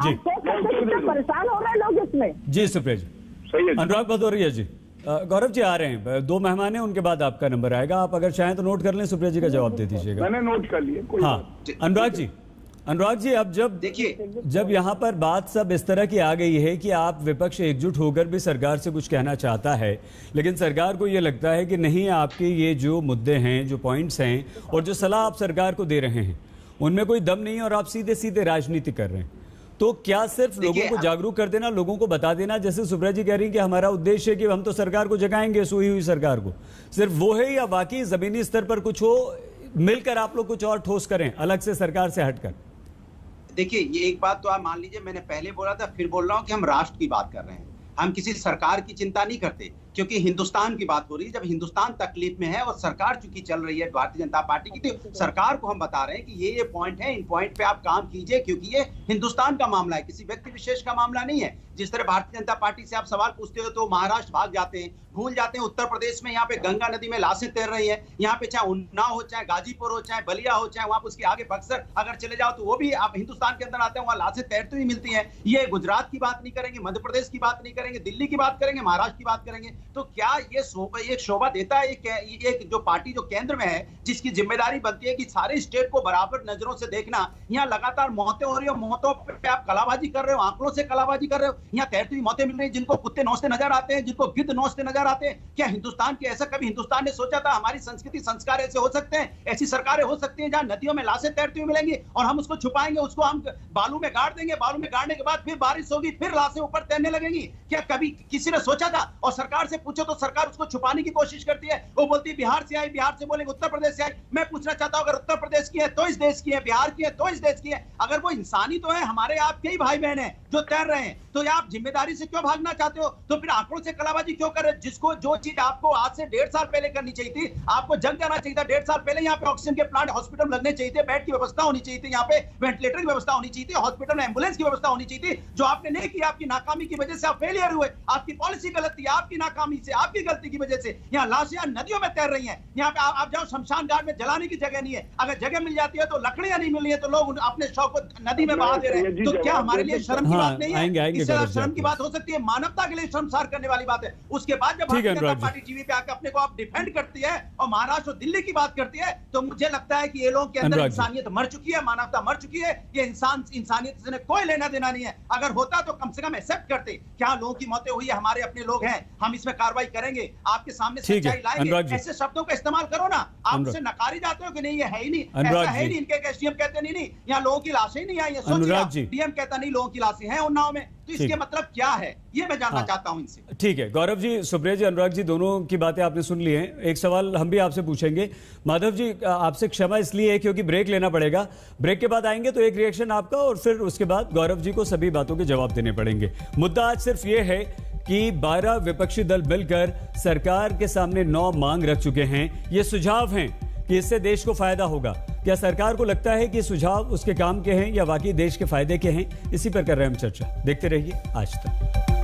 जी परेशान हो रहे हैं लोग इसमें। जी सुप्रिया जी, सही है। अनुराग भदौरिया जी, गौरव जी आ रहे हैं, 2 मेहमान हैं, उनके बाद आपका नंबर आएगा। आप अगर चाहें तो नोट कर लें, सुप्रिया जी का जवाब दे दीजिएगा। मैंने नोट कर लिया, कोई हाँ अनुराग जी, अब जब यहाँ पर बात सब इस तरह की आ गई है कि आप विपक्ष एकजुट होकर भी सरकार से कुछ कहना चाहता है, लेकिन सरकार को ये लगता है कि नहीं, आपके ये जो मुद्दे हैं, जो पॉइंट्स हैं और जो सलाह आप सरकार को दे रहे हैं, उनमें कोई दम नहीं है और आप सीधे सीधे राजनीति कर रहे हैं, तो क्या सिर्फ लोगों को जागरूक कर देना, लोगों को बता देना, जैसे सुप्रिया जी कह रही हैं कि हमारा उद्देश्य है कि हम तो सरकार को जगाएंगे, सोई हुई सरकार को, सिर्फ वो है, या वाकई जमीनी स्तर पर कुछ हो, मिलकर आप लोग कुछ और ठोस करें अलग से सरकार से हटकर? देखिए, ये एक बात तो आप मान लीजिए, मैंने पहले बोला था, फिर बोल रहा हूं कि हम राष्ट्र की बात कर रहे हैं, हम किसी सरकार की चिंता नहीं करते, क्योंकि हिंदुस्तान की बात हो रही है। जब हिंदुस्तान तकलीफ में है और सरकार चूंकि चल रही है भारतीय जनता पार्टी की, तो सरकार को हम बता रहे हैं कि ये पॉइंट है, इन पॉइंट पे आप काम कीजिए, क्योंकि ये हिंदुस्तान का मामला है, किसी व्यक्ति विशेष का मामला नहीं है। जिस तरह भारतीय जनता पार्टी से आप सवाल पूछते हो तो महाराष्ट्र भाग जाते हैं, भूल जाते हैं उत्तर प्रदेश में यहाँ पे गंगा नदी में लाशें तैर रही है, यहाँ पे चाहे उन्नाव हो, चाहे गाजीपुर हो, चाहे बलिया हो, चाहे वहां उसके आगे बक्सर अगर चले जाओ तो वो भी आप हिंदुस्तान के अंदर आते हैं, वहां लाशें तैरती हुई मिलती हैं। ये गुजरात की बात नहीं करेंगे, मध्य प्रदेश की बात नहीं करेंगे, दिल्ली की बात करेंगे, महाराष्ट्र की बात करेंगे, तो क्या ये एक शोभा देता है? एक जो पार्टी जो केंद्र में है, जिसकी जिम्मेदारी बनती है कि सारे स्टेट को बराबर नजरों से देखना, यहाँ लगातार मौतें हो रही है, मौतों पे आप कलाबाजी कर रहे हो, आंकड़ों से कलाबाजी कर रहे हो, यहाँ तैरती हुई मौतें मिल रही है, जिनको कुत्ते नोचते नजर आते हैं, जिनको गिद्ध नोचते नजर आते हैं। क्या हिंदुस्तान के ऐसा कभी हिंदुस्तान ने सोचा था हमारी संस्कृति संस्कार ऐसे हो सकते हैं? ऐसी सरकारें हो सकती हैं जहां नदियों में लाशें तैरती हुई मिलेंगी और हम उसको छुपाएंगे, उसको हम बालू में गाड़ देंगे, बालू में गाड़ने के बाद फिर बारिश होगी, फिर लाशें ऊपर तैरने लगेंगी? क्या कभी किसी ने सोचा था? और सरकार से पूछो तो सरकार उसको छुपाने की कोशिश करती है, वो बोलती है बिहार से आई, बिहार से बोलेंगे उत्तर प्रदेश से आई। मैं पूछना चाहता हूं, अगर उत्तर प्रदेश की है तो इस देश की है, बिहार की है तो इस देश की है, अगर वो इंसानी तो है, हमारे आपके ही भाई बहन है जो तैर रहे हैं, तो आप जिम्मेदारी से क्यों भागना चाहते हो? तो फिर आंकड़ों से कलाबाजी क्यों कर रहे? जिसको जो चीज आपको आज से 1.5 साल पहले करनी चाहिए थी, आपको जग जाना चाहिए था। 1.5 साल पहले यहाँ पे ऑक्सीजन के प्लांट, हॉस्पिटल लगने चाहिए थे, बेड की व्यवस्था होनी चाहिए थी, यहाँ पे वेंटिलेटर की व्यवस्था होनी चाहिए थी, हॉस्पिटल में एम्बुलेंस की व्यवस्था होनी चाहिए थी, जो आपने नहीं किया। आपकी नाकामी की वजह से आप फेलियर हुए, आपकी पॉलिसी गलत थी, आपकी नाकामी से, आपकी गलती की वजह से यहाँ लाशें नदियों में तैर रही हैं। यहाँ पे आप जाओ, शमशान घाट में जलाने की जगह नहीं है, अगर जगह मिल जाती है तो लकड़ियां नहीं मिल रही है, तो लोग अपने शौक को नदी में बहा दे रहे हैं। तो क्या हमारे लिए शर्म की बात नहीं है? इससे शर्म की बात हो सकती है? मानवता के लिए शर्मसार करने वाली बात है। उसके बाद जब भारतीय जनता पार्टी टीवी पे आकर अपने को आप डिफेंड करती है और महाराष्ट्र और दिल्ली की बात करती है, तो मुझे लगता है कि ये लोगों के अंदर इंसानियत मर चुकी है, मानवता मर चुकी है। ये इंसानियत से कोई लेना देना नहीं है। अगर होता तो कम से कम एक्सेप्ट करते, क्या लोगों की मौतें हुई है, हमारे अपने लोग हैं, हम इसमें कार्रवाई करेंगे, आपके सामने सच्चाई लाएंगे। ऐसे शब्दों का इस्तेमाल करो ना। आप उसे नकारी जाते हो कि नहीं, ये है ही नहीं, ऐसा है ही नहीं। इनके एसडीएम कहते नहीं यहाँ लोगों की लाशें नहीं आई है, सोचिए डीएम कहता नहीं लोगों की लाशें हैं उन्नाव में, तो इसके मतलब क्या है, ये मैं जानना चाहता हूं इनसे। ठीक है गौरव जी, सुप्रिया जी, अनुराग जी, दोनों की बातें आपने सुन ली हैं। एक सवाल हम भी आपसे पूछेंगे। माधव जी, आपसे क्षमा इसलिए है क्योंकि ब्रेक लेना पड़ेगा, ब्रेक के बाद आएंगे तो एक रिएक्शन आपका और फिर उसके बाद गौरव जी को सभी बातों के जवाब देने पड़ेंगे। मुद्दा आज सिर्फ ये है कि 12 विपक्षी दल मिलकर सरकार के सामने 9 मांग रख चुके हैं। ये सुझाव हैं कि इससे देश को फायदा होगा। क्या सरकार को लगता है कि सुझाव उसके काम के हैं या वाकई देश के फायदे के हैं? इसी पर कर रहे हैं हम चर्चा। देखते रहिए आज तक।